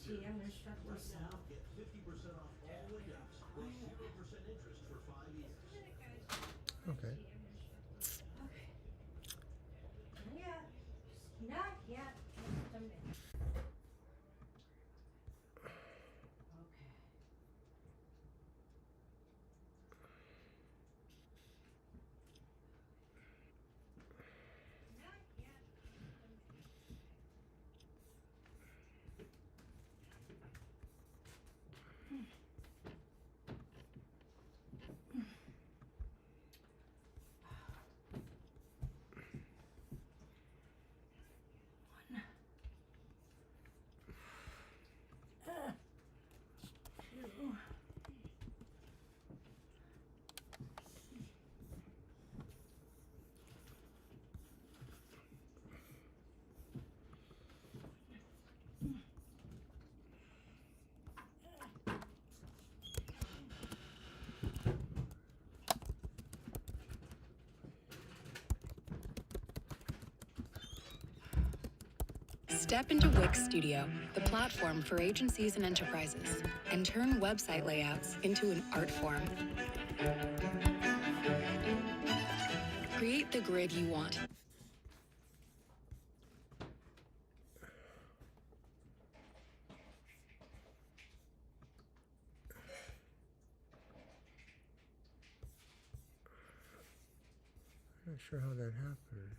TFT. I'm going to shut this Now off. get 50% off all windows or 0% interest for 5 years. Okay. Okay. Not yet. Just a minute. Okay. Not yet. Two. Step into Wix Studio, the platform for agencies and enterprises, and turn website layouts into an art form. Create the grid you want. I'm not sure how that happened.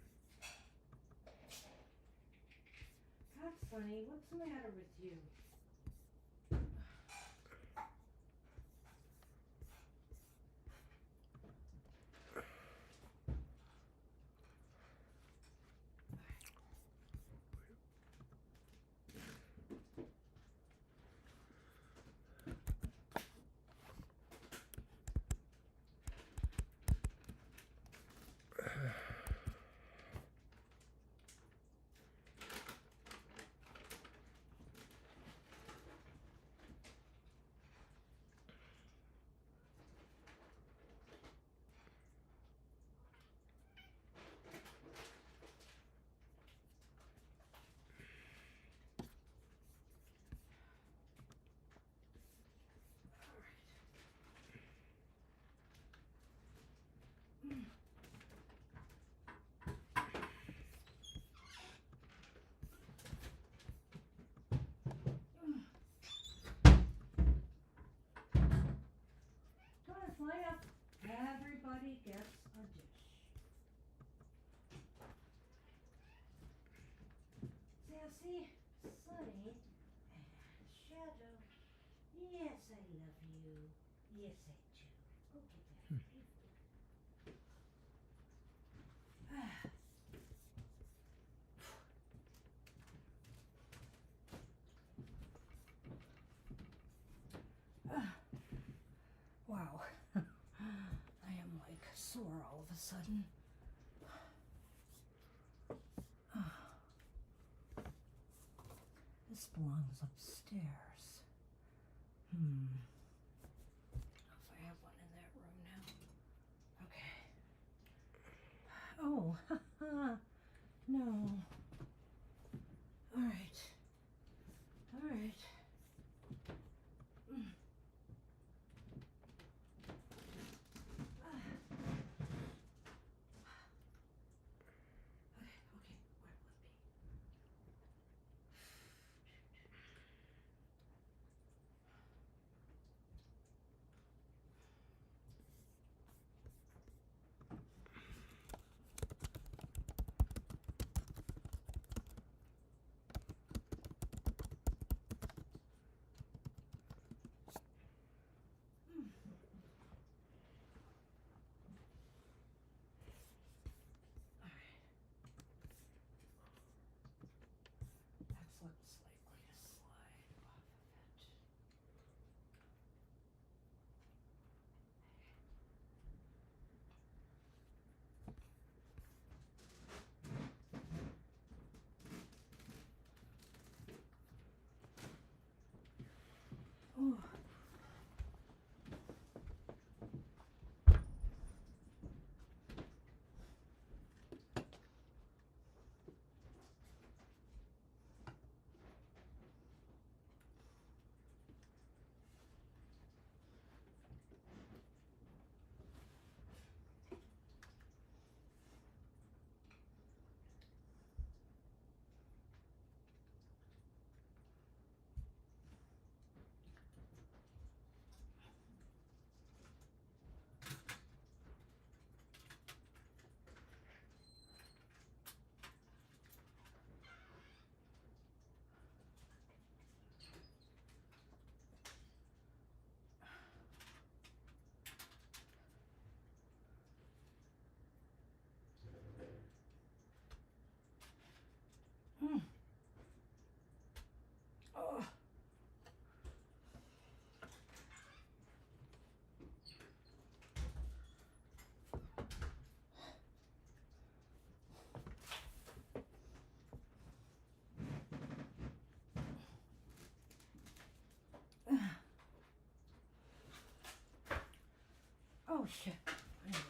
God, Sonny, what's the matter with you? Doors light up. Everybody gets a dish. Sassy, Sunny, and Shadow. Yes, I love you. Yes, I do. Go get that free food. Wow. I am like sore all of a sudden. This belongs upstairs. I don't know if I have one in that room now. Okay. Oh, no. All right. All right. Okay, work with me. Oh shit. I knew it.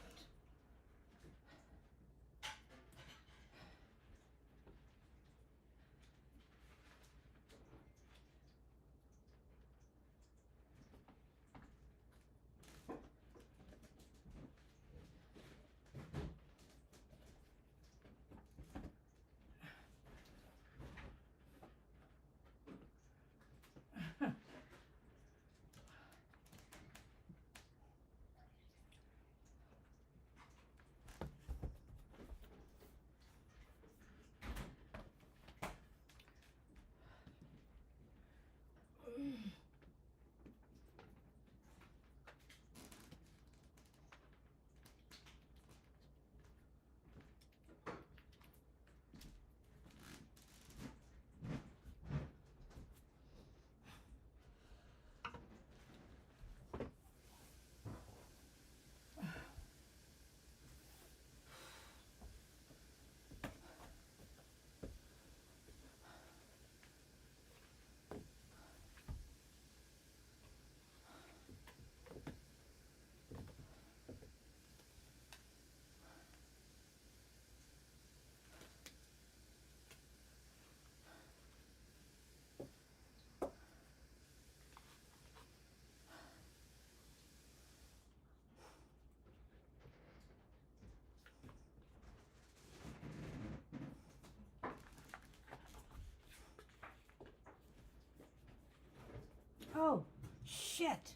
Oh, shit.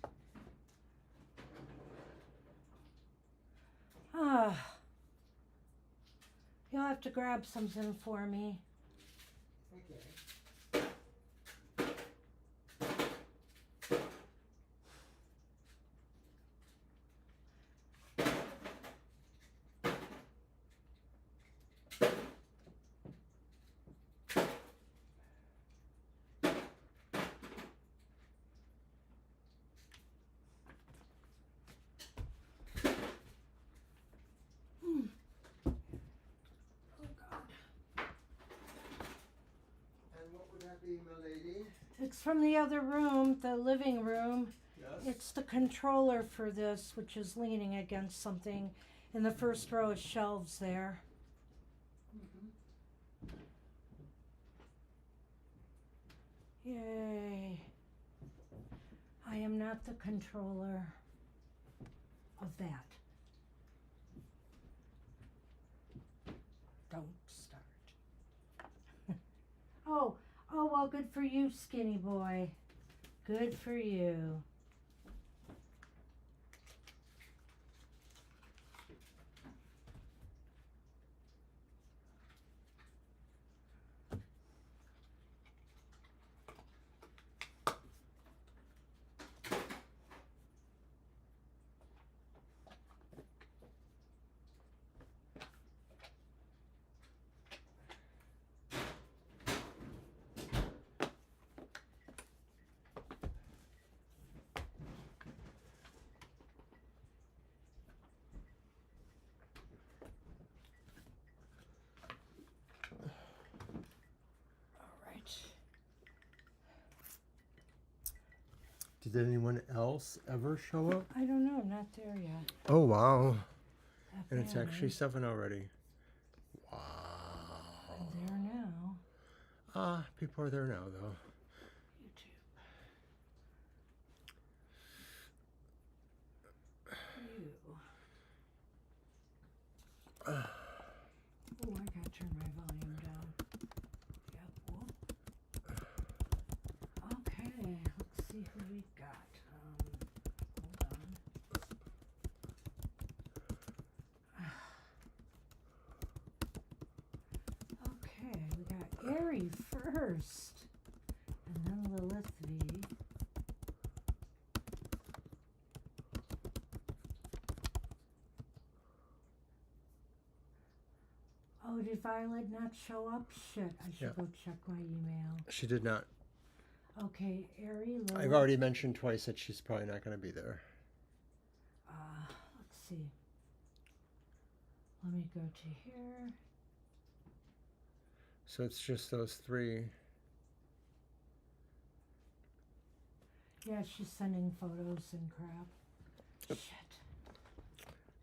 Ah. You'll have to grab something for me. Okay. Oh, God. And what would that be, my lady? It's from the other room, the living room. Yes. It's the controller for this, which is leaning against something in the first row of shelves there. Yay. I am not the controller of that. Don't start. Oh, well, good for you, skinny boy. Good for you. Did anyone else ever show up? I don't know, not there yet. Oh, wow. That And it's family. actually 7 already. Wow. I'm there now. People are there now, though. YouTube. You. Oh, I gotta turn my volume down. Yep. Whoop. Okay, let's see who we got. Hold on. Okay, we got Ari first, and then Lilith V. Oh, did Violet not show up? Shit, I should go check my email. She did not. Okay, Ari, Lilith. I've already mentioned twice that she's probably not going to be there. Let's see. Let me go to here. So it's just those 3. Yeah, she's sending photos and crap. Shit.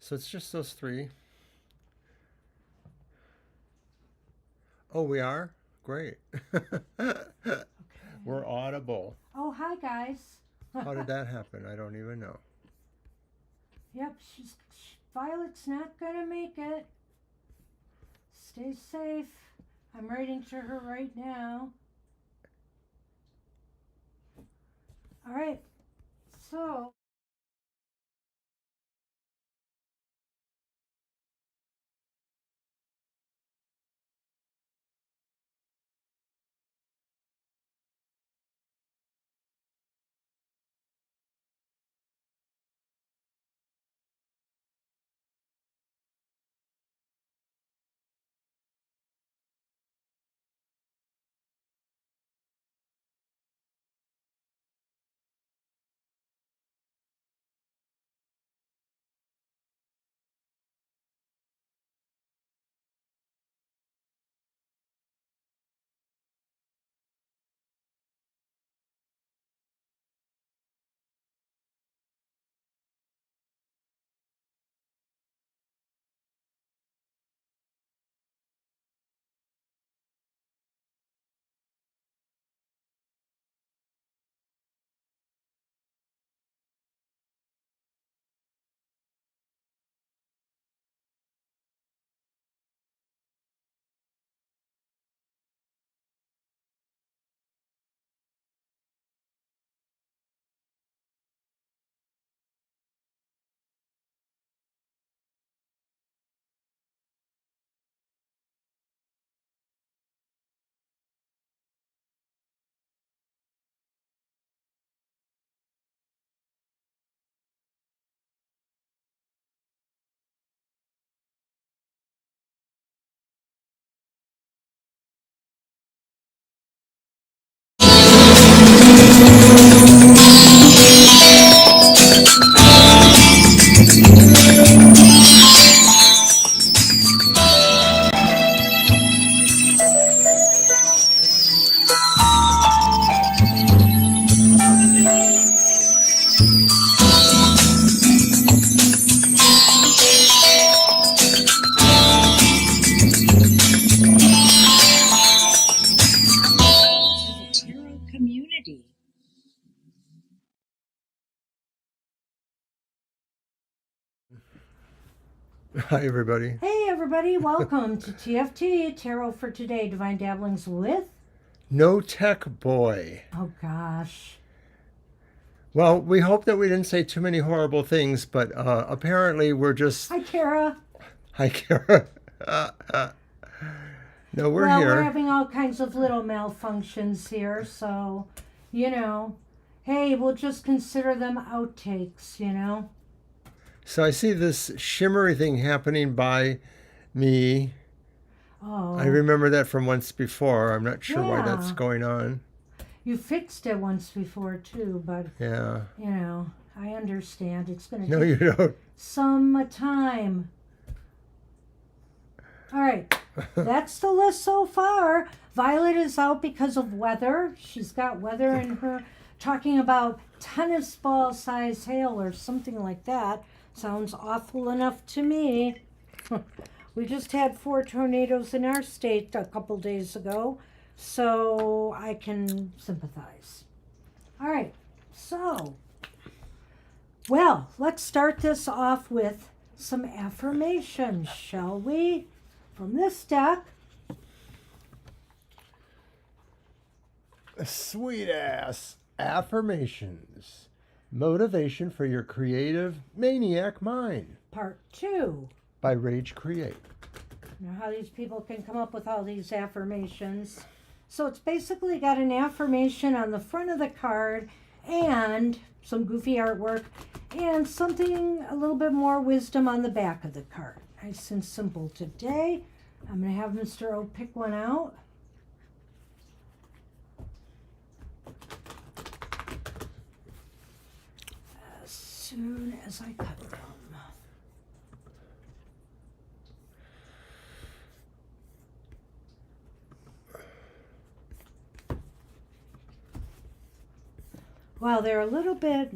So it's just those three. Oh, we are? Great. We're audible. Oh, hi, guys. How did that happen? I don't even know. Yep, Violet's not gonna make it. Stay safe. I'm writing to her right now. All right, so. Community. Hi, everybody. Hey, everybody, welcome to TFT, Tarot for Today, Divine Dabblings with. No Tech Boy. Oh, gosh. Well, we hope that we didn't say too many horrible things, but apparently we're just. Hi, Kara. Hi, Kara. No, we're Well, here. we're having all kinds of little malfunctions here, so, hey, we'll just consider them outtakes, So I see this shimmery thing happening by me. Oh. I remember that from once before. I'm not sure why that's Yeah. going on. You fixed it once before, too, but, Yeah. I understand. It's going to No, take you don't. some time. All right, that's the list so far. Violet is out because of weather. She's got weather in her, talking about tennis ball size hail or something like that. Sounds awful enough to me. We just had 4 tornadoes in our state a couple days ago, so I can sympathize. All right, so, well, let's start this off with some affirmations, shall we? From this deck. Sweet ass affirmations. Motivation for your creative maniac mind. Part 2. By Rage Create. You know how these people can come up with all these affirmations. So it's basically got an affirmation on the front of the card and some goofy artwork and something a little bit more wisdom on the back of the card. Nice and simple today. I'm going to have Mr. O pick one out. As soon as I cut them. Well, they're a little bit,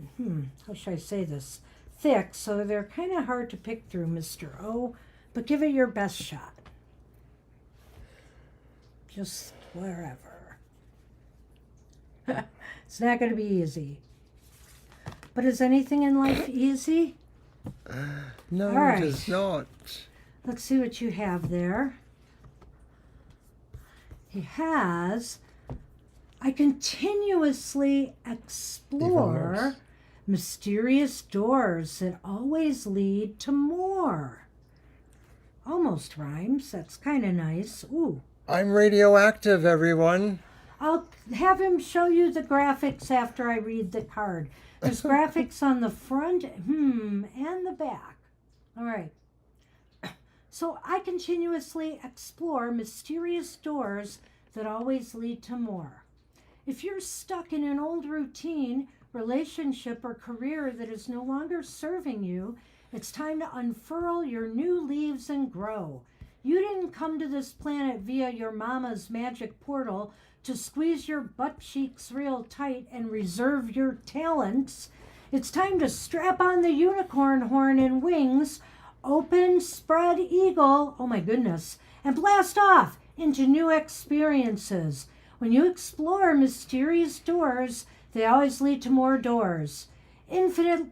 how should I say this? thick, so they're kind of hard to pick through, Mr. O, but give it your best shot. Just wherever. It's not going to be easy. But is anything in life easy? No, All right. it is not. Let's see what you have there. He has, I continuously Even explore worse. mysterious doors that always lead to more. Almost rhymes. That's kind of nice. Ooh. I'm radioactive, everyone. I'll have him show you the graphics after I read the card. There's graphics on the front, and the back. All right. So I continuously explore mysterious doors that always lead to more. If you're stuck in an old routine, relationship, or career that is no longer serving you, it's time to unfurl your new leaves and grow. You didn't come to this planet via your mama's magic portal to squeeze your butt cheeks real tight and reserve your talents. It's time to strap on the unicorn horn and wings, open, spread eagle, oh my goodness, and blast off into new experiences. When you explore mysterious doors, they always lead to more doors. Infinite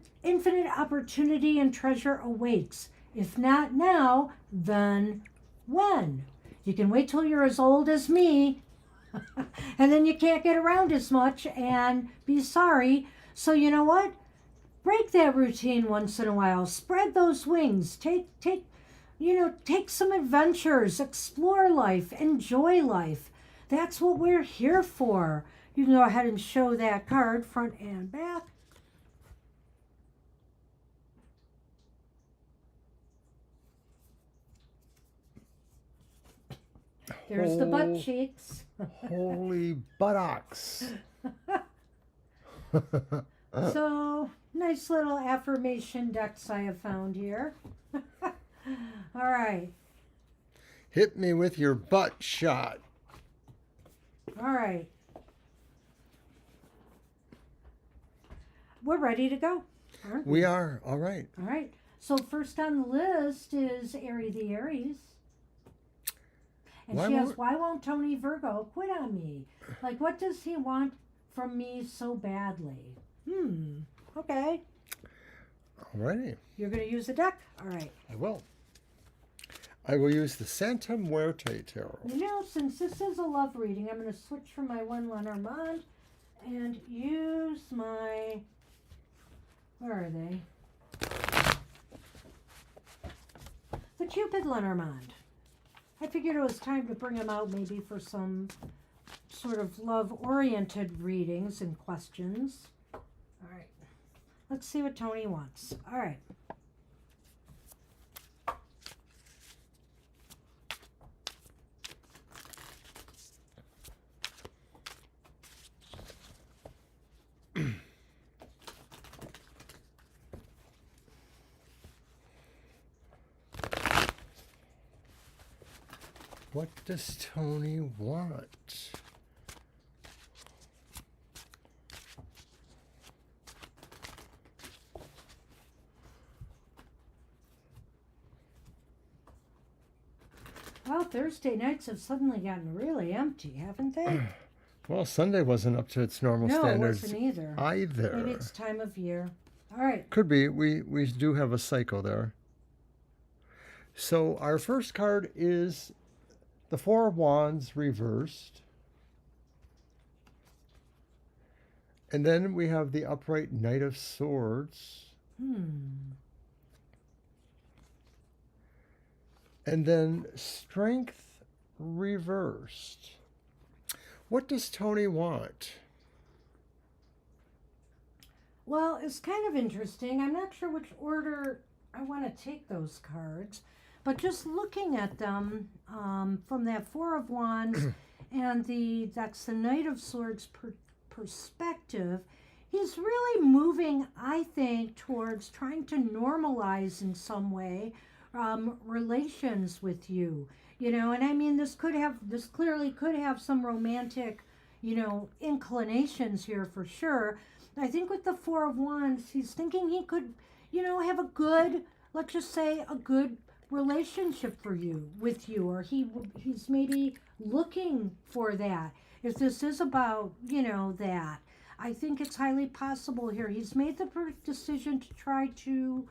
opportunity and treasure awaits. If not now, then when? You can wait till you're as old as me, and then you can't get around as much and be sorry. So you know what? Break that routine once in a while. Spread those wings. Take some adventures. Explore life. Enjoy life. That's what we're here for. You can go ahead and show that card front and back. There's the butt Oh. cheeks. Holy buttocks. So, nice little affirmation decks I have found here. All right. Hit me with your butt shot. All right. We're ready to go, aren't we? We are. All right. All right. So first on the list is Airy the Aries. And Why she won't- asks, why won't Tony Virgo quit on me? Like, what does he want from me so badly? Okay. All righty. You're going to use a deck? All right. I will. I will use the Santa Muerte Tarot. You know, since this is a love reading, I'm going to switch from my one Lenormand and use my... Where are they? The Cupid Lenormand. I figured it was time to bring them out maybe for some sort of love-oriented readings and questions. All right. Let's see what Tony wants. All right. What does Tony want? Well, Thursday nights have suddenly gotten really empty, haven't they? Well, Sunday wasn't up to its normal No, it standards wasn't either. either. Maybe it's time of year. All right. Could be. We do have a cycle there. So our first card is the Four of Wands reversed. And then we have the upright Knight of Swords. And then Strength reversed. What does Tony want? Well, it's kind of interesting. I'm not sure which order I want to take those cards, but just looking at them from that Four of Wands and that's the Knight of Swords perspective, he's really moving, I think, towards trying to normalize in some way relations with you. You know, and I mean, this clearly could have some romantic, inclinations here for sure. I think with the Four of Wands, he's thinking he could, have a good, let's just say, a good relationship with you, or he's maybe looking for that. If this is about, that, I think it's highly possible here. He's made the decision to try to,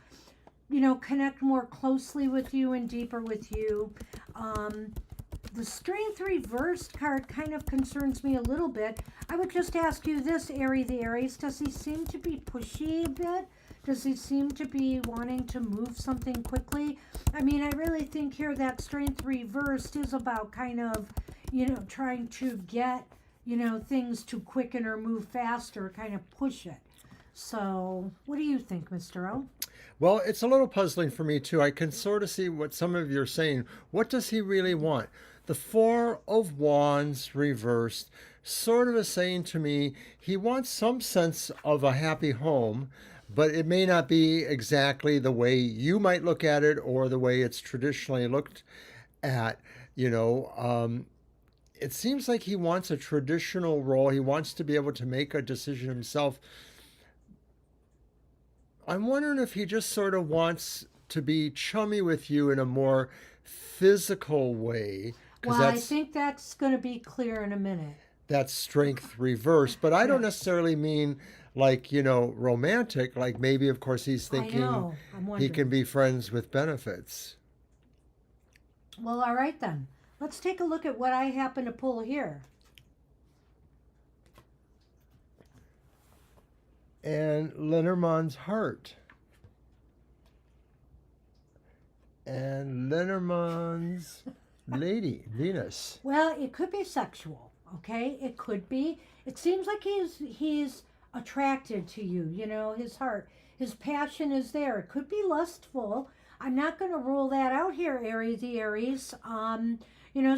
connect more closely with you and deeper with you. The strength reversed card kind of concerns me a little bit. I would just ask you this, the Aries, does he seem to be pushy a bit? Does he seem to be wanting to move something quickly? I mean, I really think here that strength reversed is about kind of, trying to get, things to quicken or move faster, kind of push it. So, what do you think, Mr. O? Well, it's a little puzzling for me too. I can sort of see what some of you are saying. What does he really want? The Four of Wands reversed sort of is saying to me he wants some sense of a happy home, but it may not be exactly the way you might look at it or the way it's traditionally looked at. It seems like he wants a traditional role. He wants to be able to make a decision himself. I'm wondering if he just sort of wants to be chummy with you in a more physical way. Well, I think that's going to be clear in a minute. That's strength reversed. But I don't necessarily mean like, romantic. Like maybe, of course, he's thinking he can be friends with benefits. Well, all right then. Let's take a look at what I happen to pull here. And Lenormand's heart. And Lenormand's lady, Venus. Well, it could be sexual, okay? It could be. It seems like he's attracted to you, his heart. His passion is there. It could be lustful. I'm not going to rule that out here, Aries.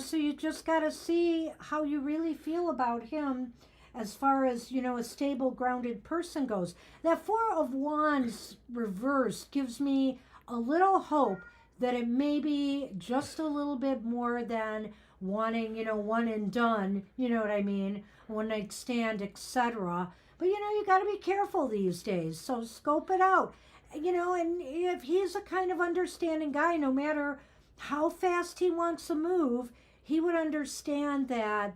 So you just got to see how you really feel about him as far as, a stable, grounded person goes. That Four of Wands reversed gives me a little hope that it may be just a little bit more than wanting, one and done, you know what I mean, one night stand, etc. But, you got to be careful these days. So scope it out. And if he's a kind of understanding guy, no matter how fast he wants to move, he would understand that,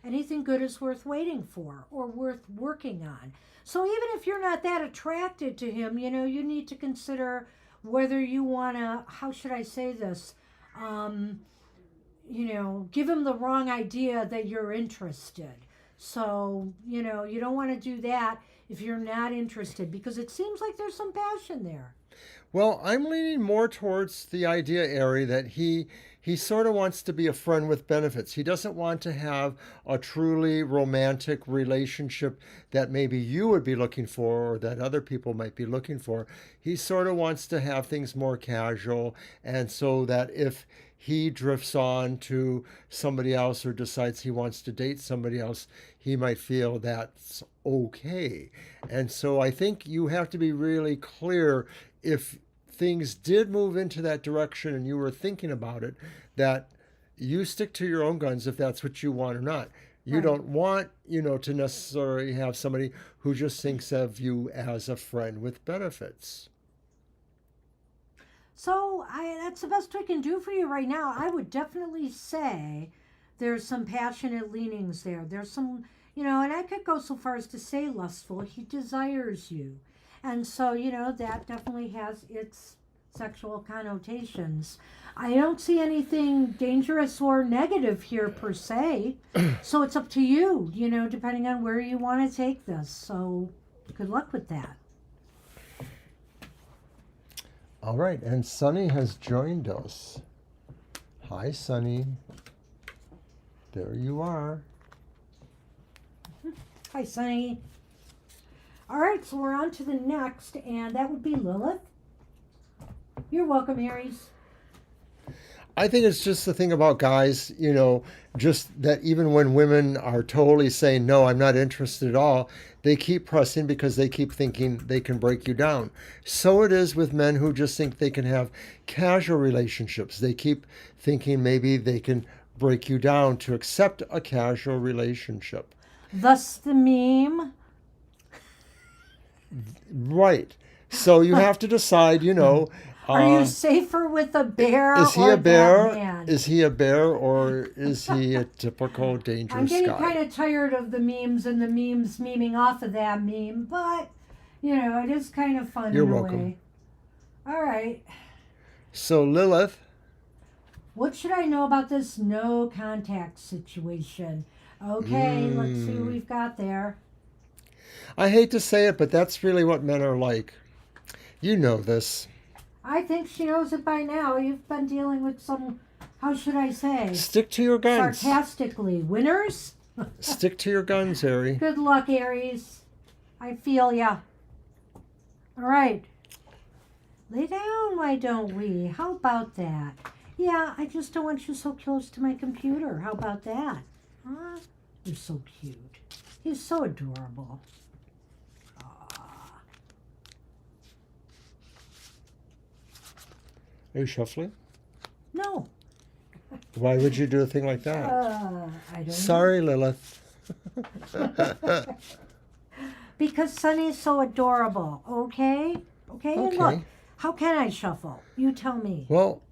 anything good is worth waiting for or worth working on. So even if you're not that attracted to him, you need to consider whether you want to, how should I say this, give him the wrong idea that you're interested. So, you don't want to do that if you're not interested, because it seems like there's some passion there. Well, I'm leaning more towards the idea, Ari, that he sort of wants to be a friend with benefits. He doesn't want to have a truly romantic relationship that maybe you would be looking for or that other people might be looking for. He sort of wants to have things more casual, and so that if he drifts on to somebody else or decides he wants to date somebody else, he might feel that's okay. And so I think you have to be really clear if things did move into that direction and you were thinking about it, that you stick to your own guns if that's what you want or not. You don't want, to necessarily have somebody who just thinks of you as a friend with benefits. So that's the best we can do for you right now. I would definitely say there's some passionate leanings there. There's some, and I could go so far as to say lustful. He desires you. And so, that definitely has its sexual connotations. I don't see anything dangerous or negative here per se. So it's up to you, depending on where you want to take this. So good luck with that. All right, and Sunny has joined us. Hi, Sunny. There you are. Hi, Sunny. All right, so we're on to the next, and that would be Lilith. You're welcome, Aries. I think it's just the thing about guys, just that even when women are totally saying, no, I'm not interested at all, they keep pressing because they keep thinking they can break you down. So it is with men who just think they can have casual relationships. They keep thinking maybe they can break you down to accept a casual relationship. Thus the meme. Right. So you have to decide, Are you safer with a bear is he or a bear? that man? Is he a bear or is he a typical I'm dangerous getting guy? kind of tired of the memes and the memes memeing off of that meme, but it is kind of fun You're in a welcome. way. All right. So Lilith, What should I know about this no contact situation? Okay, let's see what we've got there. I hate to say it, but that's really what men are like. You know this. I think she knows it by now. You've been dealing with some, how should I say, Stick to your guns. sarcastically. Winners? Stick to your guns, Ari. Good luck, Aries. I feel ya. All right. Lay down, why don't we? How about that? Yeah, I just don't want you so close to my computer. How about that? Huh? You're so cute. He's so adorable. Are you shuffling? No. Why would you do a thing like that? I don't Sorry, Lilith. know. Because Sunny's so adorable, okay? Okay, and Okay. look, how can I shuffle? You tell me. Well,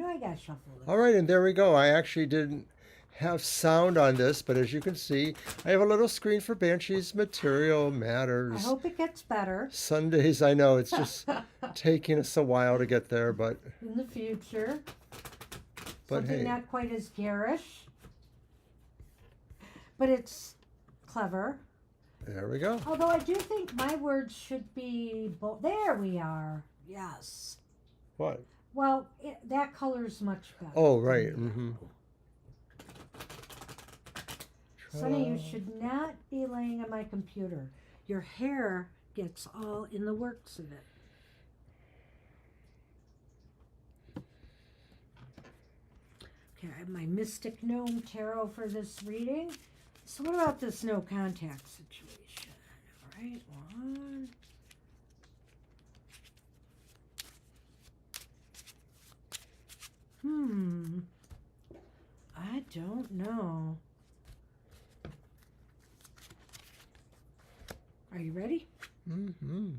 I got shuffled. all right, and there we go. I actually didn't have sound on this, but as you can see, I have a little screen for Banshee's Material I Matters. hope it gets better Sundays, I know it's just taking us a while to get there, but in the future. But Something hey. not quite as garish. But it's clever. there we go. Although I do think my words should be bold. There we are. Yes. What? Well, that color's much better. Oh, right. Mm-hmm. Sonny, you should not be laying on my computer. Your hair gets all in the works of it. Okay, I have my Mystic Gnome Tarot for this reading. So what about this no contact situation? All right, one. I don't know. Are you ready? Mm-hmm.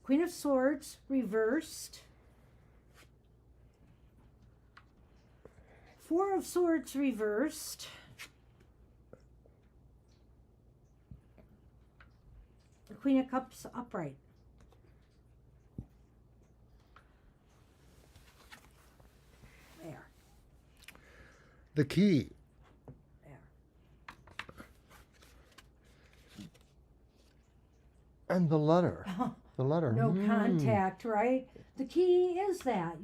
Queen of Swords reversed. Four of Swords reversed. The Queen of Cups upright. There. The key. There. And the letter. The letter. No contact, right? The key is that,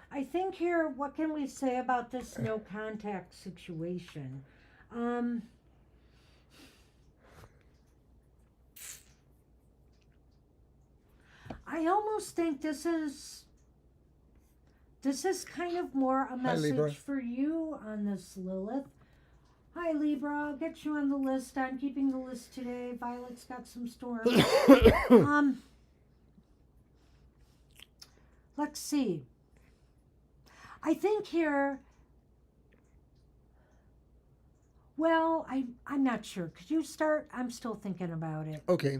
I think here, what can we say about this no contact situation? I almost think this is kind of more a Libra. message for you on this, Lilith. Hi, Libra. I'll get you on the list. I'm keeping the list today. Violet's got some storms. Let's see. I think here. Well, I'm not sure. Could you start? I'm still thinking about it. Okay.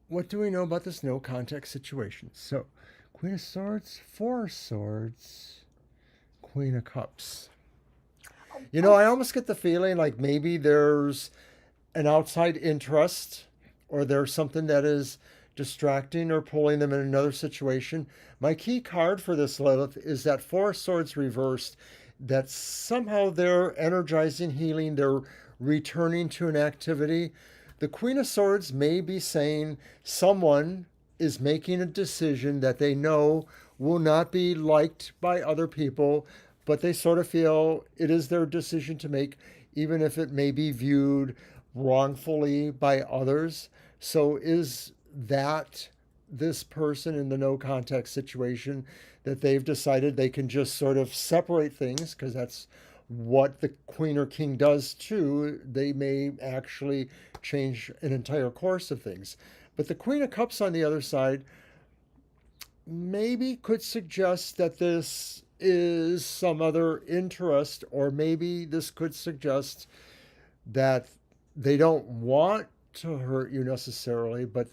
What do we know about this no contact situation? So, Queen of Swords, Four of Swords, Queen of Cups. I almost get the feeling like maybe there's an outside interest or there's something that is distracting or pulling them in another situation. My key card for this, Lilith, is that Four of Swords reversed, that somehow they're energizing, healing, they're returning to an activity. The Queen of Swords may be saying someone is making a decision that they know will not be liked by other people, but they sort of feel it is their decision to make, even if it may be viewed wrongfully by others. So is that this person in the no contact situation that they've decided they can just sort of separate things, because that's what the Queen or King does too. They may actually change an entire course of things. But the Queen of Cups on the other side, maybe could suggest that this is some other interest, or maybe this could suggest that they don't want to hurt you necessarily, but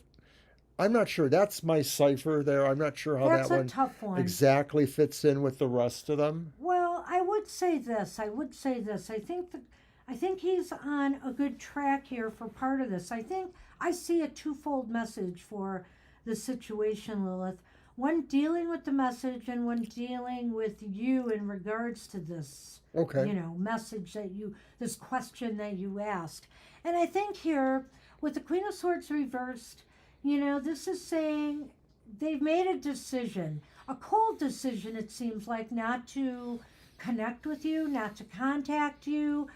I'm not sure. That's my cipher there. I'm not sure how That's that a one tough one. exactly fits in with the rest of them. Well, I would say this. I think he's on a good track here for part of this. I think I see a twofold message for the situation, Lilith. One dealing with the message and one dealing with you in regards to this, Okay. message this question that you asked. And I think here with the Queen of Swords reversed, this is saying they've made a decision, a cold decision, it seems like, not to connect with you, not to contact you,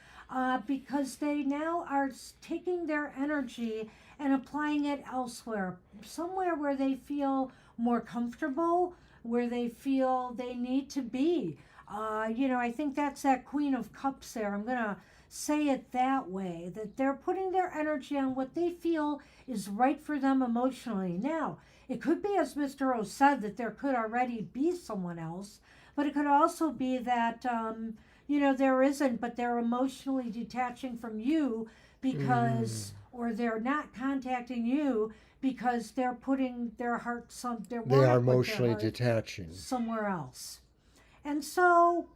because they now are taking their energy and applying it elsewhere, somewhere where they feel more comfortable, where they feel they need to be. I think that's that Queen of Cups there. I'm going to say it that way, that they're putting their energy on what they feel is right for them emotionally. Now, it could be, as Mr. O said, that there could already be someone else, but it could also be that, there isn't, but they're emotionally detaching from you because, or they're not contacting you because they're putting their heart, They wanna are put their emotionally heart detaching. somewhere else. And so,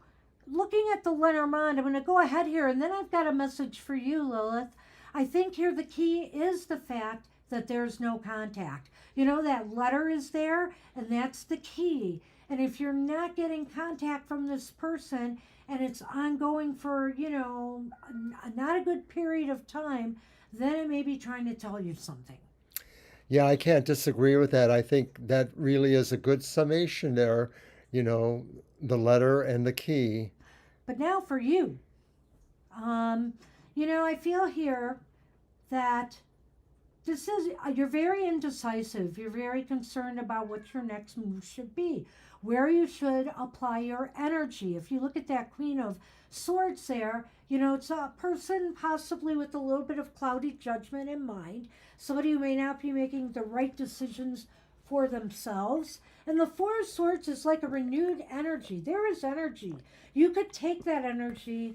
looking at the Lenormand, I'm going to go ahead here, and then I've got a message for you, Lilith. I think here the key is the fact that there's no contact. That letter is there, and that's the key. And if you're not getting contact from this person, and it's ongoing for, not a good period of time, then it may be trying to tell you something. Yeah, I can't disagree with that. I think that really is a good summation there, the letter and the key. But now for you, I feel here that you're very indecisive. You're very concerned about what your next move should be, where you should apply your energy. If you look at that Queen of Swords there, it's a person possibly with a little bit of cloudy judgment in mind, somebody who may not be making the right decisions for themselves. And the Four of Swords is like a renewed energy. There is energy. You could take that energy,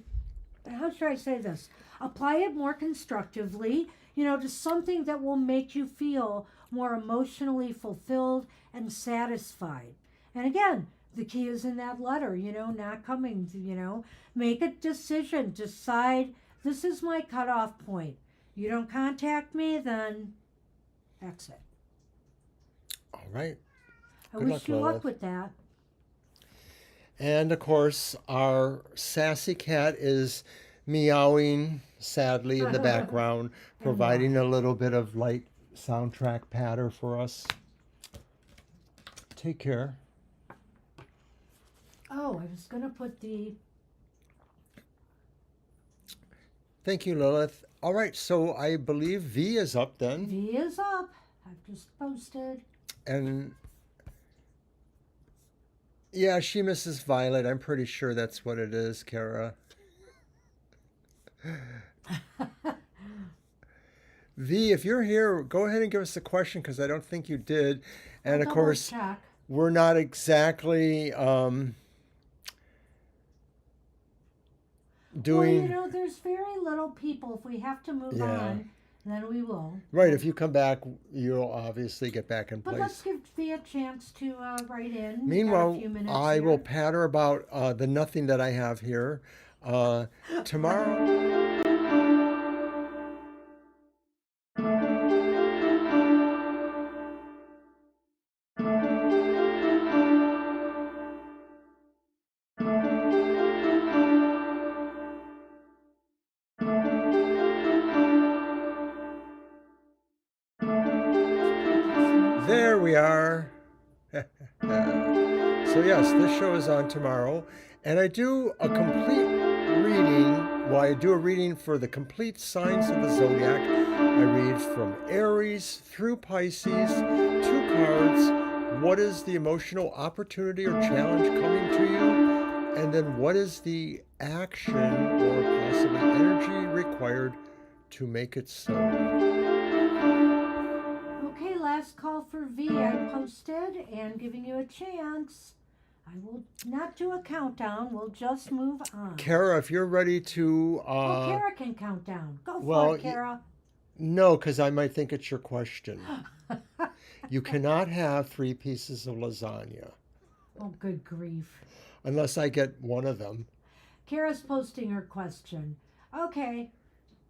how should I say this? Apply it more constructively, to something that will make you feel more emotionally fulfilled and satisfied. And again, the key is in that letter, not coming to, make a decision, decide this is my cutoff point. You don't contact me, then that's it. All right. I Good wish luck, you luck Lilith. with that. And of course, our sassy cat is meowing sadly in the background, providing a little bit of light soundtrack patter for us. Take care. Oh, I was going to put the... Thank you, Lilith. All right, so I believe V is up then. V is up. I've just posted. And yeah, she misses Violet. I'm pretty sure that's what it is, Kara. V, if you're here, go ahead and give us a question because I don't think you did. And of course, Check. we're not exactly doing Well, there's very little people. If we have to move on, then we will. right. If you come back, you'll obviously get back in But place. let's give V a chance to write in. We've got Meanwhile, a few minutes I here. will patter about the nothing that I have here tomorrow. There we are. So yes, this show is on tomorrow, and I do a complete reading. Well, I do a reading for the complete signs of the zodiac. I read from Aries through Pisces, 2 cards. What is the emotional opportunity or challenge coming to you? And then what is the action or possibly energy required to make it so? Okay, last call for V. I posted and giving you a chance. I will not do a countdown. We'll just move on. Kara, if you're ready to. Kara can count down. Go for well, it, Kara. No, because I might think it's your question. You cannot have 3 pieces of lasagna Oh, good grief. unless I get one of them. Kara's posting her question. Okay.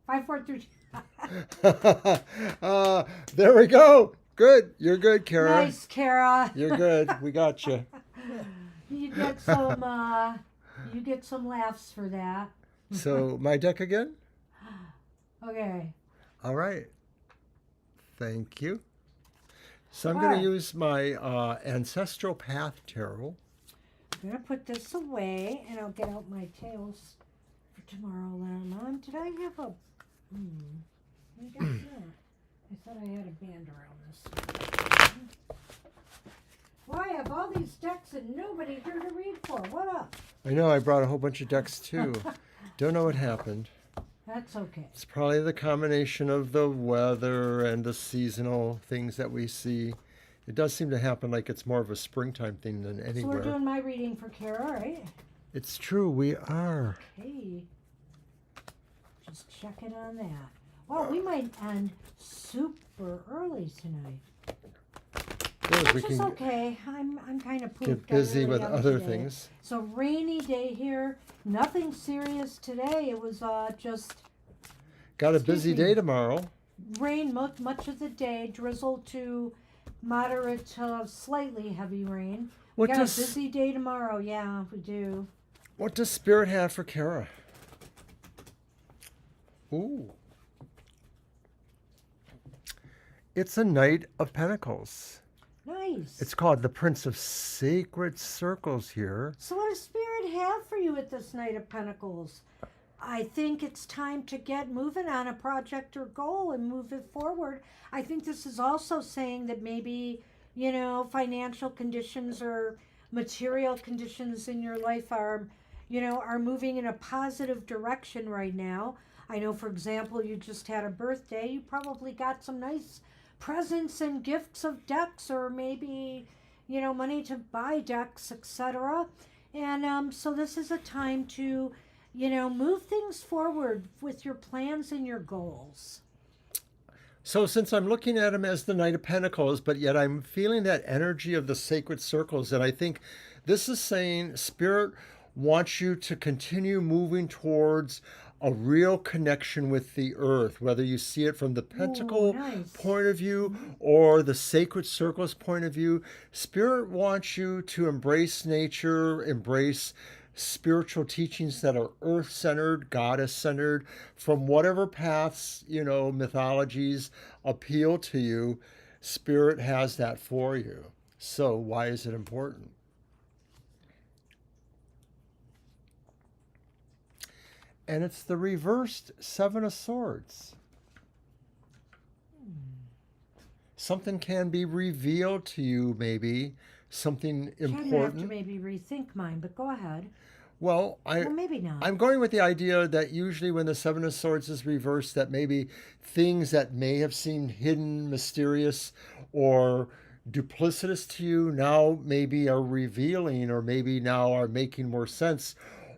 5, 4, 3. There we go. Good. You're good, Kara. Nice, Kara. You're good. We got you. You get some laughs for that. So, my deck again? Okay. All right. Thank you. So, I'm All going right. to use my Ancestral Path Tarot. I'm going to put this away, and I'll get out my tails for tomorrow, Lenormand. Did I have a... I guess not. I thought I had a band around this. Well, I have all these decks and nobody here to read for. What up? I know I brought a whole bunch of decks too. Don't know what happened. That's okay. It's probably the combination of the weather and the seasonal things that we see. It does seem to happen like it's more of a springtime thing than So anywhere. we're doing my reading for Kara, right? It's true, we are. Okay. Just checking on that. Well, we might end super early tonight. Good, we Which is can okay. I'm kind of pooped. get busy I'm with really out other today. things. So rainy day here. Nothing serious today. It was just Got a Excuse busy me. day tomorrow. rain much of the day. Drizzle to moderate to slightly heavy rain. What Got does a busy day tomorrow. Yeah, we do. what does Spirit have for Kara? Ooh. It's a Knight of Pentacles. Nice. It's called the Prince of Sacred Circles here. So what does Spirit have for you at this Knight of Pentacles? I think it's time to get moving on a project or goal and move it forward. I think this is also saying that maybe, financial conditions or material conditions in your life are moving in a positive direction right now. I know, for example, you just had a birthday. You probably got some nice presents and gifts of decks, or maybe money to buy decks, etc. And so this is a time to move things forward with your plans and your goals. So since I'm looking at him as the Knight of Pentacles, but yet I'm feeling that energy of the sacred circles, and I think this is saying Spirit wants you to continue moving towards a real connection with the earth, whether you see it from the pentacle nice. point of view or the sacred circles point of view. Spirit wants you to embrace nature, embrace spiritual teachings that are earth-centered, goddess-centered, from whatever paths, mythologies appeal to you. Spirit has that for you. So why is it important? And it's the reversed Seven of Swords. Something can be revealed to you, maybe. Something I'm gonna have to important. maybe rethink mine, but go ahead. Well, Well, maybe not. I'm going with the idea that usually when the Seven of Swords is reversed, that maybe things that may have seemed hidden, mysterious, or duplicitous to you now maybe are revealing, or maybe now are making more sense,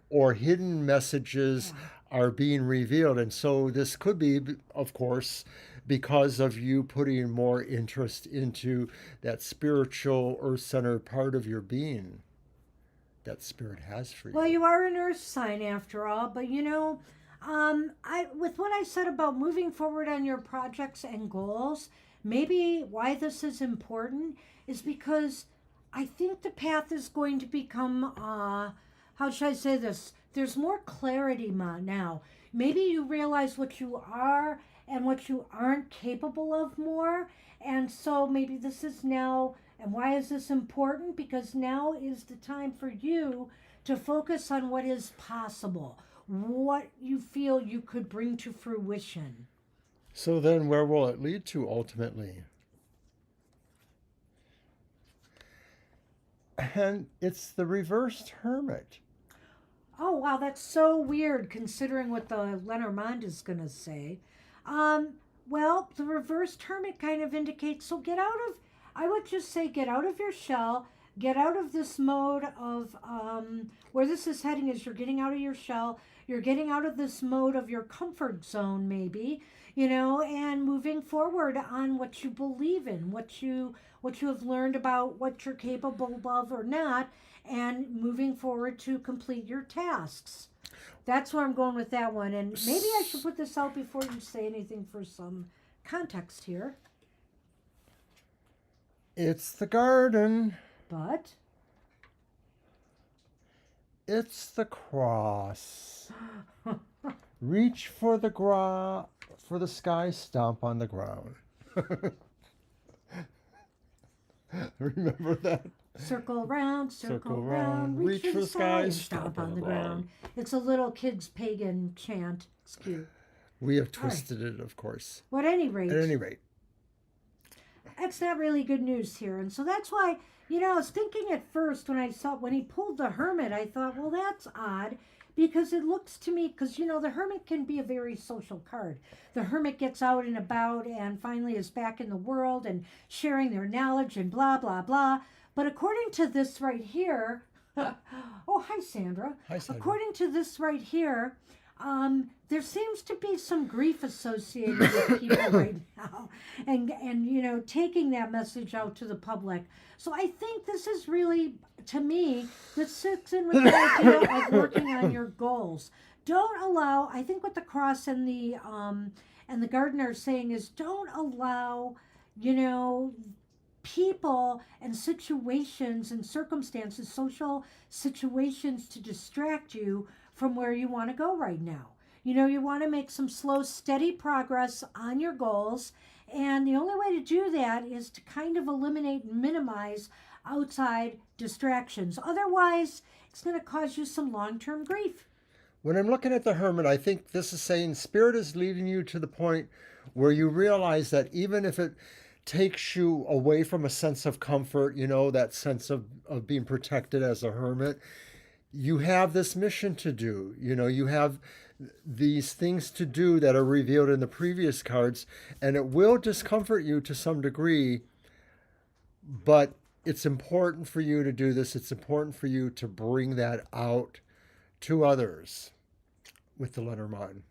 or hidden messages are being revealed. And so this could be, of course, because of you putting more interest into that spiritual, earth-centered part of your being that Spirit has for you. Well, you are an earth sign after all, but with what I said about moving forward on your projects and goals, maybe why this is important is because I think the path is going to become, how should I say this? There's more clarity now. Maybe you realize what you are and what you aren't capable of more. And so maybe this is now, and why is this important? Because now is the time for you to focus on what is possible, what you feel you could bring to fruition. So then where will it lead to ultimately? And it's the reversed Hermit. Oh, wow, that's so weird considering what the Lenormand is going to say. Well, the reversed Hermit kind of indicates, so get out I would just say get out of your shell, get out of this mode of where this is heading is you're getting out of your shell, you're getting out of this mode of your comfort zone, maybe, and moving forward on what you believe in, what you have learned about what you're capable of or not, and moving forward to complete your tasks. That's where I'm going with that one. And maybe I should put this out before you say anything for some context here. It's the garden. But It's the cross. Reach for for the sky, stomp on the ground. Remember that? circle round, circle Circle round, round, reach for the sky, and stomp on the ground. It's a little kid's pagan chant. It's cute. We have twisted it, of course. Well, at any rate, that's not really good news here. And so that's why, I was thinking at first when he pulled the hermit, I thought, well, that's odd because it looks to me, because, the hermit can be a very social card. The hermit gets out and about and finally is back in the world and sharing their knowledge and blah, blah, blah. But according to this right here, oh, hi, Sandra. Hi, Sandra. According to this right here, there seems to be some grief associated with people right now, and taking that message out to the public. So I think this is really, to me, this sits in with the idea of working on your goals. Don't allow. I think what the cross and the gardener are saying is don't allow, people and situations and circumstances, social situations, to distract you from where you want to go right now. You want to make some slow, steady progress on your goals. And the only way to do that is to kind of eliminate and minimize outside distractions. Otherwise, it's going to cause you some long-term grief. When I'm looking at the hermit, I think this is saying Spirit is leading you to the point where you realize that even if it takes you away from a sense of comfort, that sense of being protected as a hermit, you have this mission to do. You have these things to do that are revealed in the previous cards, and it will discomfort you to some degree, but it's important for you to do this. It's important for you to bring that out to others with the Lenormand.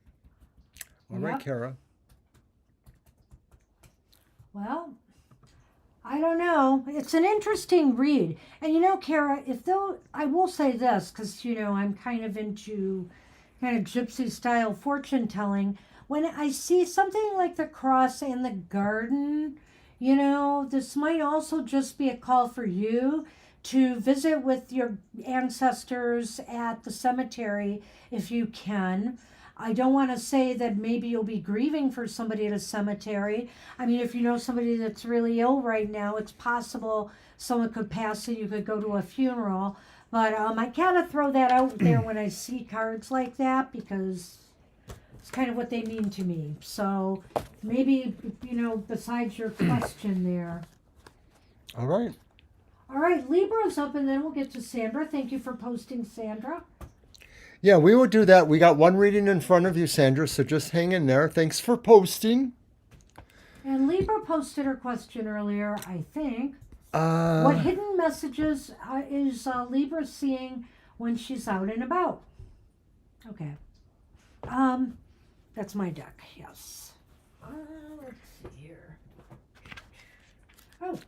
All right, Yep. Kara. Well, I don't know. It's an interesting read. And Kara, I will say this, because, I'm kind of into kind of gypsy style fortune telling. When I see something like the cross and the garden, this might also just be a call for you to visit with your ancestors at the cemetery if you can. I don't want to say that maybe you'll be grieving for somebody at a cemetery. I mean, if you know somebody that's really ill right now, it's possible someone could pass and you could go to a funeral. But I kind of throw that out there when I see cards like that because it's kind of what they mean to me. So maybe, besides your question there. All right. All right, Libra's up and then we'll get to Sandra. Thank you for posting, Sandra. Yeah, we will do that. We got one reading in front of you, Sandra, so just hang in there. Thanks for posting. And Libra posted her question earlier, I think. What hidden messages is Libra seeing when she's out and about? Okay. That's my deck, yes. Let's see here. Oh.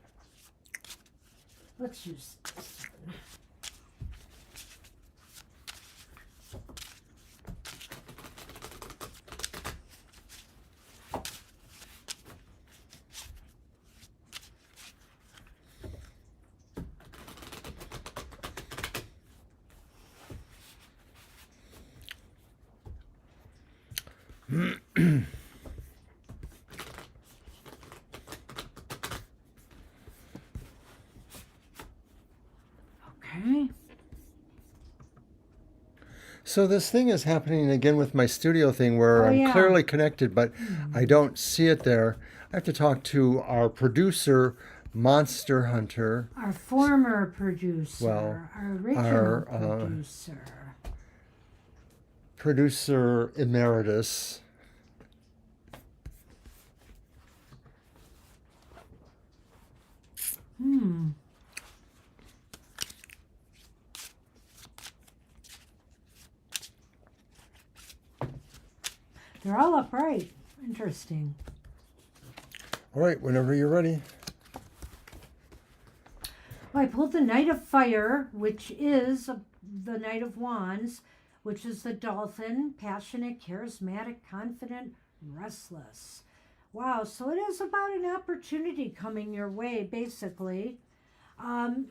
Let's use this one. Okay. So this thing is happening again with my studio thing where Oh, I'm yeah. clearly connected, but I don't see it there. I have to talk to our producer, Monster Hunter, Our former producer, Well, our original our, producer. producer emeritus. Hmm. They're all upright. Interesting. All right, whenever you're ready. Well, I pulled the Knight of Fire, which is the Knight of Wands, which is the Dolphin, passionate, charismatic, confident, restless. Wow, so it is about an opportunity coming your way, basically.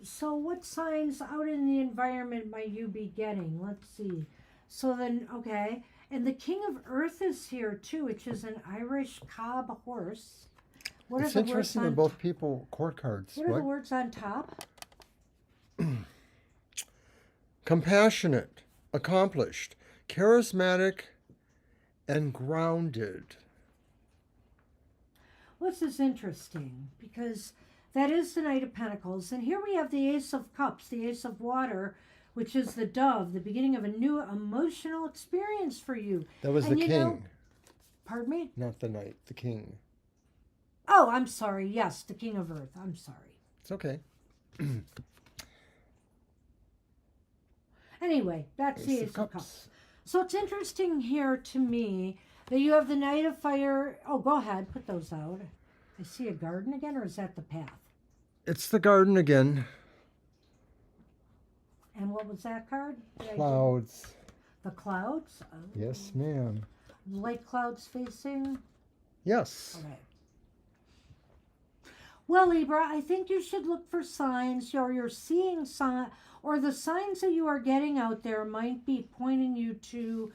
So what signs out in the environment might you be getting? Let's see. So then, okay. And the King of Earth is here too, which is an Irish cob horse. What It's are the words interesting they're on both people court cards. What are the words on top? Compassionate, accomplished, charismatic, and grounded. What's this interesting? Because that is the Knight of Pentacles. And here we have the Ace of Cups, the Ace of Water, which is the dove, the beginning of a new emotional experience for you. That was And the you know- king, Pardon me? not the knight, the king. Oh, I'm sorry. Yes, the King of Earth. I'm sorry. It's okay. Anyway, that's the Ace Ace of of Cups. Cups. So it's interesting here to me that you have the Knight of Fire. Oh, go ahead. Put those out. I see a garden again, or is that the path? It's the garden again. And what was that card? Did I do- Clouds. The clouds? Oh. Yes, ma'am. Light clouds facing? Yes. Okay. Well, Libra, I think you should look for signs, or you're seeing sign, or the signs that you are getting out there might be pointing you to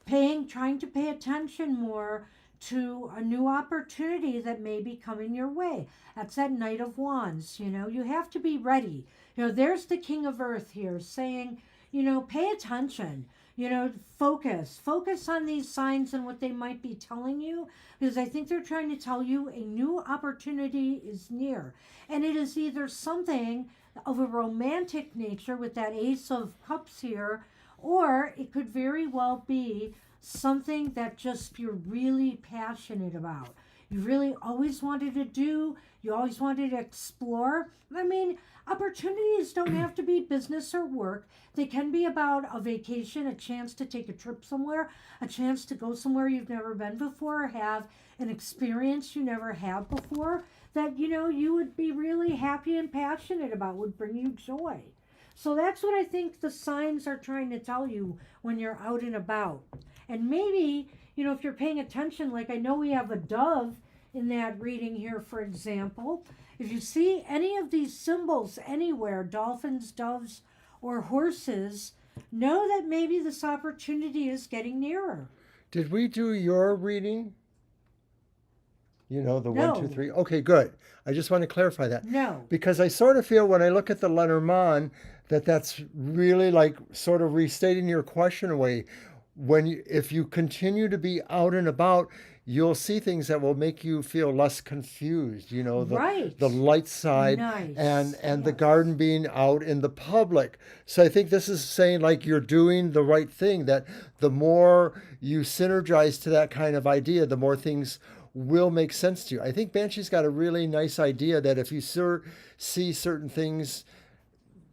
trying to pay attention more to a new opportunity that may be coming your way. That's that Knight of Wands. You know, you have to be ready. You know, there's the King of Earth here saying, you know, pay attention. You know, focus on these signs and what they might be telling you, because I think they're trying to tell you a new opportunity is near. And it is either something of a romantic nature with that Ace of Cups here, or it could very well be something that just you're really passionate about. You really always wanted to do, you always wanted to explore. I mean, opportunities don't have to be business or work. They can be about a vacation, a chance to take a trip somewhere, a chance to go somewhere you've never been before, or have an experience you never had before that, you know, you would be really happy and passionate about, would bring you joy. So that's what I think the signs are trying to tell you when you're out and about. And maybe, you know, if you're paying attention, like I know we have a dove in that reading here, for example. If you see any of these symbols anywhere, dolphins, doves, or horses, know that maybe this opportunity is getting nearer. Did we do your reading? You know, the No. 1, 2, 3. Okay, good. I just want to clarify that. No. Because I sort of feel when I look at the Lenormand that that's really like sort of restating your question away. If you continue to be out and about, you'll see things that will make you feel less confused. You know, Right. the light side Nice. and the Yes. garden being out in the public. So I think this is saying like you're doing the right thing. That the more you synergize to that kind of idea, the more things will make sense to you. I think Banshee's got a really nice idea that if you see certain things,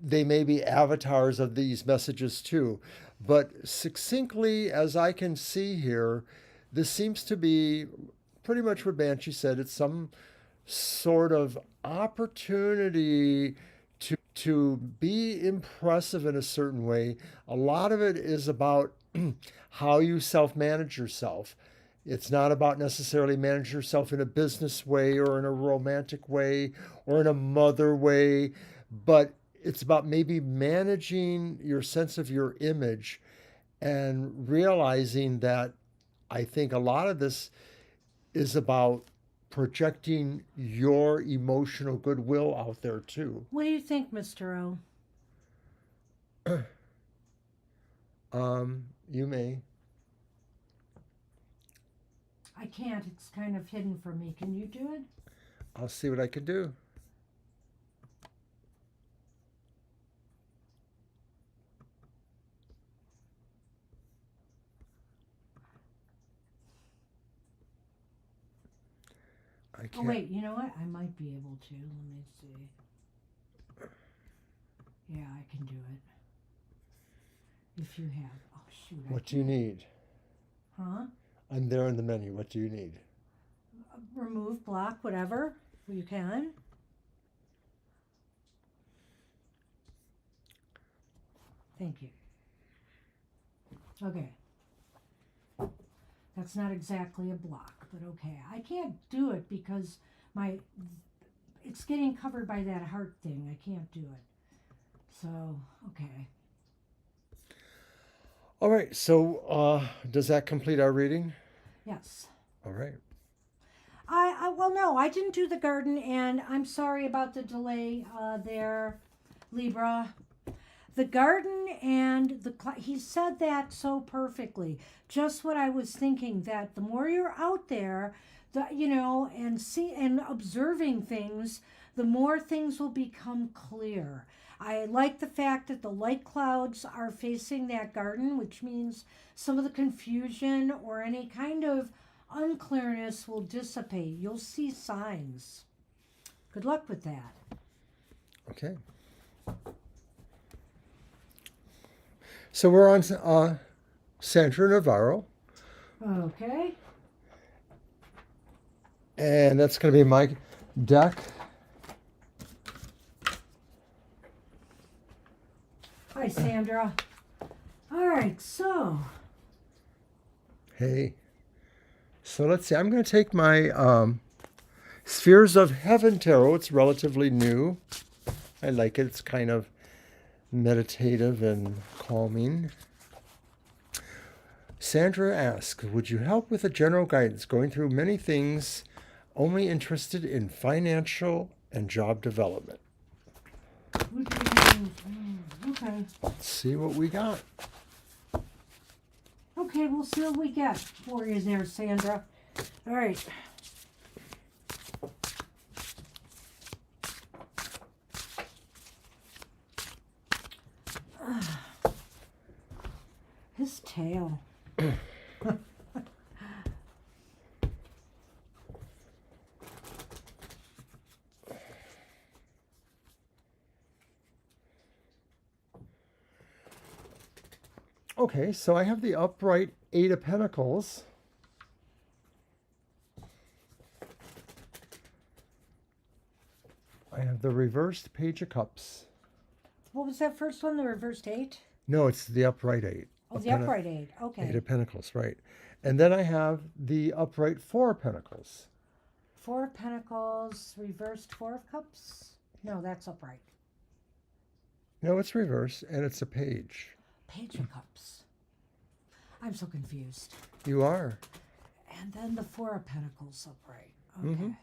they may be avatars of these messages too. But succinctly, as I can see here, this seems to be pretty much what Banshee said. It's some sort of opportunity to be impressive in a certain way. A lot of it is about how you self-manage yourself. It's not about necessarily managing yourself in a business way or in a romantic way or in a mother way, but it's about maybe managing your sense of your image and realizing that I think a lot of this is about projecting your emotional goodwill out there too. What do you think, Mr. O? You may. I can't. It's kind of hidden from me. Can you do it? I'll see what I can do. I I Oh can't. wait, you know what? I might be able to. Let me see. Yeah, I can do it. If you have. Oh shoot. What do you need? Huh? I'm there in the menu. What do you need? Remove, block, whatever you can. Thank you. Okay. That's not exactly a block, but okay. I can't do it because it's getting covered by that heart thing. I can't do it. So, okay. All right. So does that complete our reading? Yes. All right. Well, no, I didn't do the garden, and I'm sorry about the delay there, Libra. The garden and he said that so perfectly. Just what I was thinking, that the more you're out there, and observing things, the more things will become clear. I like the fact that the light clouds are facing that garden, which means some of the confusion or any kind of unclearness will dissipate. You'll see signs. Good luck with that. Okay. So we're on Sandra Navarro, Okay. and that's going to be my deck. Hi, Sandra. All right, so. Hey. So let's see. I'm going to take my Spheres of Heaven tarot. It's relatively new. I like it. It's kind of meditative and calming. Sandra asks, would you help with a general guidance going through many things, only interested in financial and job development? Okay. Let's see what we got. Okay, we'll see what we get for you there, Sandra. All right. His tail. Okay, so I have the upright Eight of Pentacles. I have the reversed Page of Cups. What was that first one? The reversed 8? No, it's the upright 8. Oh, the upright 8. Okay. Eight of Pentacles, right. And then I have the upright Four of Pentacles. 4 of Pentacles, reversed 4 of Cups? No, that's upright. No, it's reversed, and it's a page. Page of Cups. I'm so confused. You are. And then the 4 of Pentacles upright. Okay.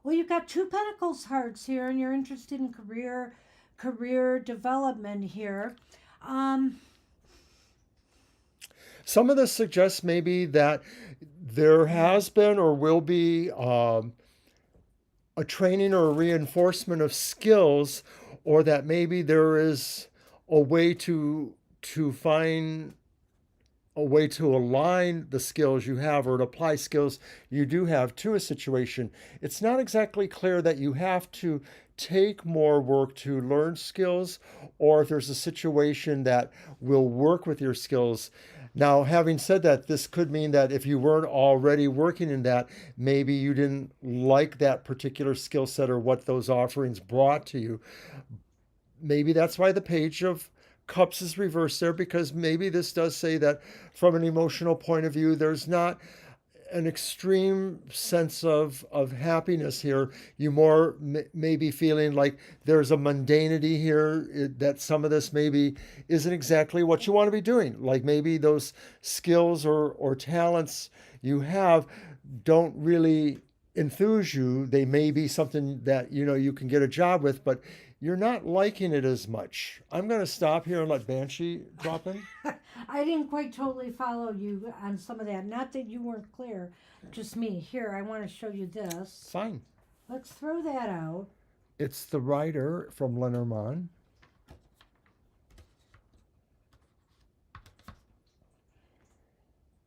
Well, you've got 2 Pentacles hearts here, and you're interested in career development here. Some of this suggests maybe that there has been or will be a training or a reinforcement of skills, or that maybe there is a way to find a way to align the skills you have or to apply skills you do have to a situation. It's not exactly clear that you have to take more work to learn skills, or if there's a situation that will work with your skills. Now, having said that, this could mean that if you weren't already working in that, maybe you didn't like that particular skill set or what those offerings brought to you. Maybe that's why the Page of Cups is reversed there, because maybe this does say that from an emotional point of view, there's not an extreme sense of happiness here. You more may be feeling like there's a mundanity here, that some of this maybe isn't exactly what you want to be doing. Like maybe those skills or talents you have don't really enthuse you. They may be something that, you can get a job with, but you're not liking it as much. I'm going to stop here and let Banshee drop in. I didn't quite totally follow you on some of that. Not that you weren't clear, just me. Here, I want to show you this. Fine. Let's throw that out. It's the Rider from Lenormand.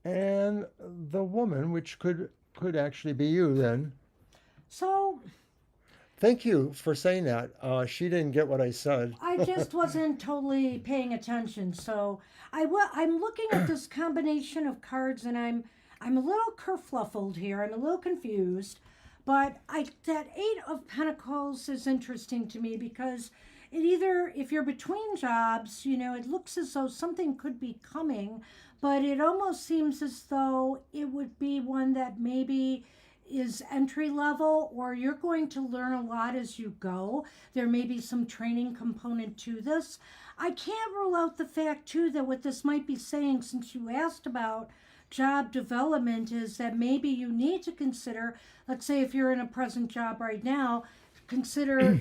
And the Woman, which could actually be you then. So Thank you for saying that. She didn't get what I said. I just wasn't totally paying attention. So I'm looking at this combination of cards, and I'm a little kerfluffled here. I'm a little confused, but that Eight of Pentacles is interesting to me because it either, if you're between jobs, it looks as though something could be coming, but it almost seems as though it would be one that maybe is entry level, or you're going to learn a lot as you go. There may be some training component to this. I can't rule out the fact too that what this might be saying, since you asked about job development, is that maybe you need to consider, let's say if you're in a present job right now, consider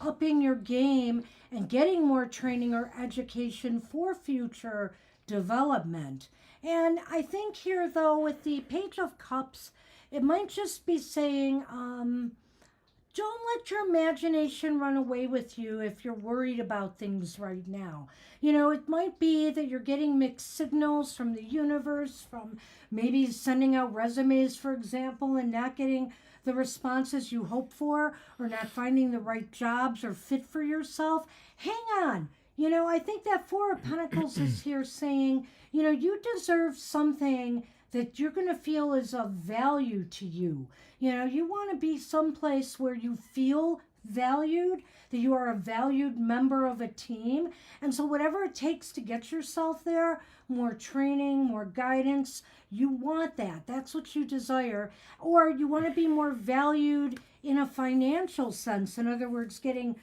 upping your game and getting more training or education for future development. And I think here, though, with the Page of Cups, it might just be saying, don't let your imagination run away with you if you're worried about things right now. It might be that you're getting mixed signals from the universe, from maybe sending out resumes, for example, and not getting the responses you hope for, or not finding the right jobs or fit for yourself. Hang on. I think that Four of Pentacles is here saying, you deserve something that you're going to feel is of value to you. You want to be someplace where you feel valued, that you are a valued member of a team. And so whatever it takes to get yourself there, more training, more guidance, you want that. That's what you desire. Or you want to be more valued in a financial sense. In other words, getting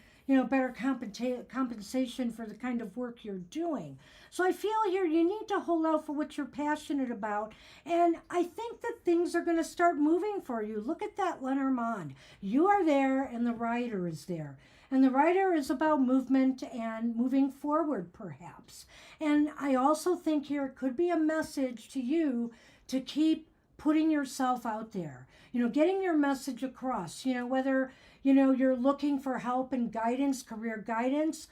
better compensation for the kind of work you're doing. So I feel here you need to hold out for what you're passionate about. And I think that things are going to start moving for you. Look at that Lenormand. You are there and the Rider is there. And the Rider is about movement and moving forward, perhaps. And I also think here it could be a message to you to keep putting yourself out there. Getting your message across, whether you're looking for help and guidance, career guidance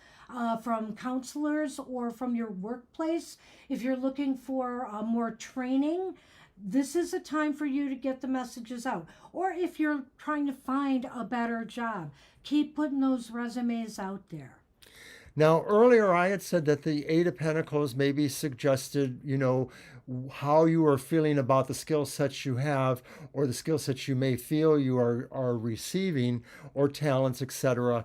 from counselors or from your workplace. If you're looking for more training, this is a time for you to get the messages out. Or if you're trying to find a better job, keep putting those resumes out there. Now, earlier I had said that the Eight of Pentacles maybe suggested, how you are feeling about the skill sets you have, or the skill sets you may feel you are receiving, or talents, etc.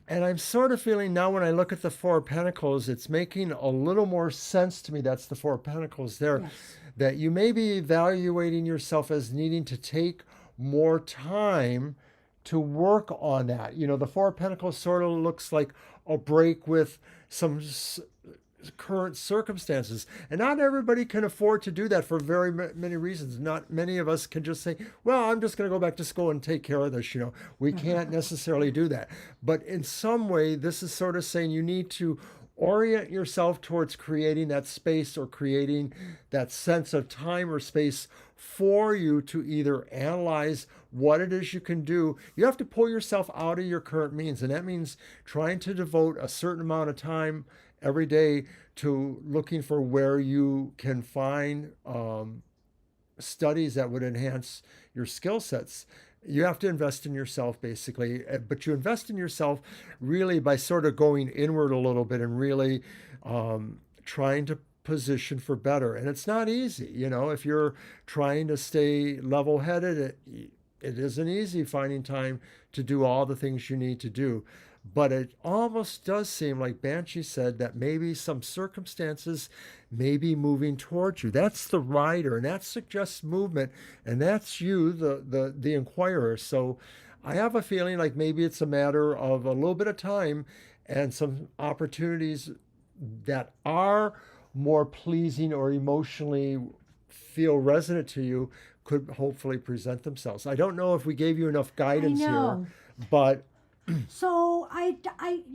And I'm sort of feeling now when I look at the Four of Pentacles, it's making a little more sense to me. That's the Four of Pentacles there. Yes. That you may be evaluating yourself as needing to take more time to work on that. The Four of Pentacles sort of looks like a break with some current circumstances. And not everybody can afford to do that for very many reasons. Not many of us can just say, well, I'm just going to go back to school and take care of this. We can't necessarily do that. But in some way, this is sort of saying you need to orient yourself towards creating that space, or creating that sense of time or space for you to either analyze what it is you can do. You have to pull yourself out of your current means, and that means trying to devote a certain amount of time every day to looking for where you can find studies that would enhance your skill sets. You have to invest in yourself, basically, but you invest in yourself really by sort of going inward a little bit and really trying to position for better. And it's not easy, if you're trying to stay level-headed, it isn't easy finding time to do all the things you need to do. But it almost does seem like Banshee said that maybe some circumstances may be moving towards you. That's the Rider, and that suggests movement, and that's you, the inquirer. So I have a feeling like maybe it's a matter of a little bit of time and some opportunities that are more pleasing or emotionally feel resonant to you could hopefully present themselves. I don't know if we gave you enough guidance here, but So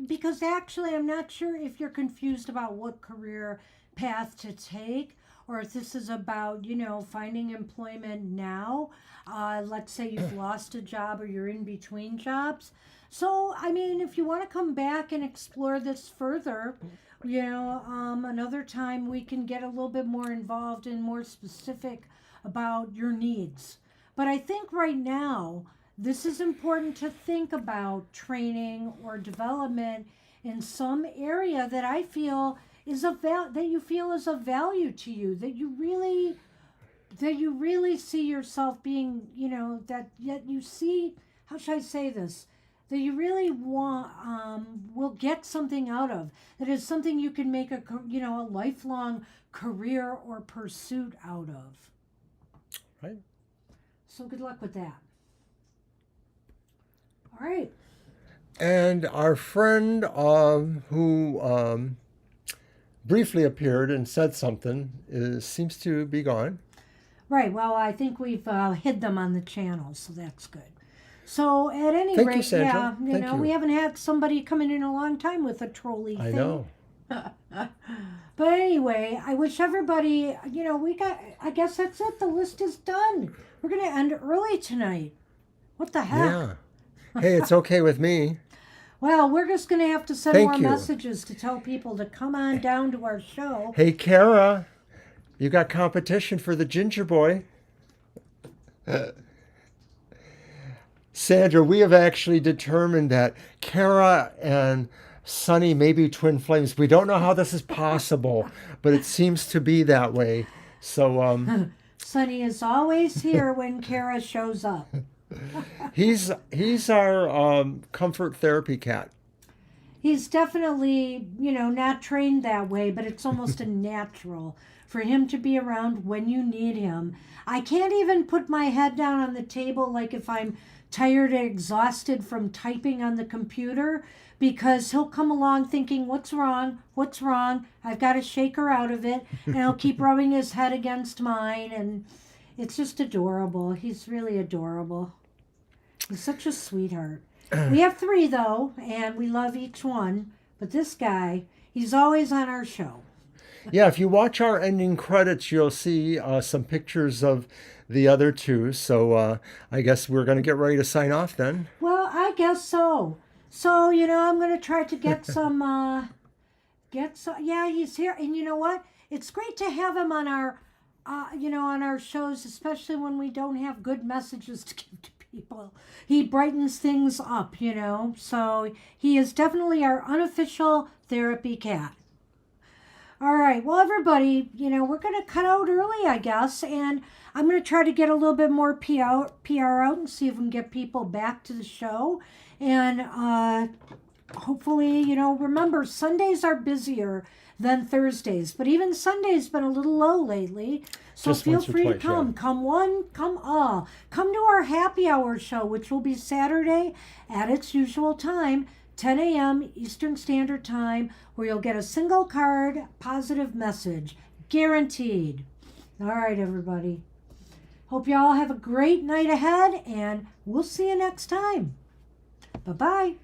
because actually I'm not sure if you're confused about what career path to take, or if this is about, finding employment now. Let's say you've lost a job or you're in between jobs. So, if you want to come back and explore this further, another time we can get a little bit more involved and more specific about your needs. But I think right now this is important to think about training or development in some area that I feel is that you feel is of value to you, that you really see yourself being, that yet you see, how should I say this, that you really want will get something out of, that is something you can make a lifelong career or pursuit out of. Right. So good luck with that. All right. And our friend who briefly appeared and said something seems to be gone. Right. Well, I think we've hid them on the channel, so that's good. So at any Thank rate, you, Sandra. yeah, Thank you. we haven't had somebody coming in a long time with a trolley I thing. know. But anyway, I wish everybody, I guess that's it. The list is done. We're going to end early tonight. What the heck? Yeah. Hey, it's okay with me. Well, we're just going to have to send Thank more you. messages to tell people to come on down to our show. Hey, Kara, you got competition for the ginger boy. Sandra, we have actually determined that Kara and Sunny may be twin flames. We don't know how this is possible, but it seems to be that way. So Sonny is always here when Kara shows up. he's our comfort therapy cat. He's definitely, not trained that way, but it's almost a natural for him to be around when you need him. I can't even put my head down on the table like if I'm tired and exhausted from typing on the computer, because he'll come along thinking, what's wrong? I've got to shake her out of it. And he'll keep rubbing his head against mine. And it's just adorable. He's really adorable. He's such a sweetheart. We have 3, though, and we love each one. But this guy, he's always on our show. Yeah, if you watch our ending credits, you'll see some pictures of the other 2. So I guess we're going to get ready to sign off then. Well, I guess so. So, I'm going to try to get some, yeah, he's here. And you know what? It's great to have him on our, on our shows, especially when we don't have good messages to give to people. He brightens things up, So he is definitely our unofficial therapy cat. All right. Well, everybody, we're going to cut out early, I guess. And I'm going to try to get a little bit more PR out and see if we can get people back to the show. And hopefully, remember, Sundays are busier than Thursdays. But even Sunday's been a little low lately. So Just feel once or free to twice, come. yeah. Come one, come all. Come to our happy hour show, which will be Saturday at its usual time, 10 a.m. Eastern Standard Time, where you'll get a single card positive message. Guaranteed. All right, everybody. Hope you all have a great night ahead, and we'll see you next time. Bye-bye.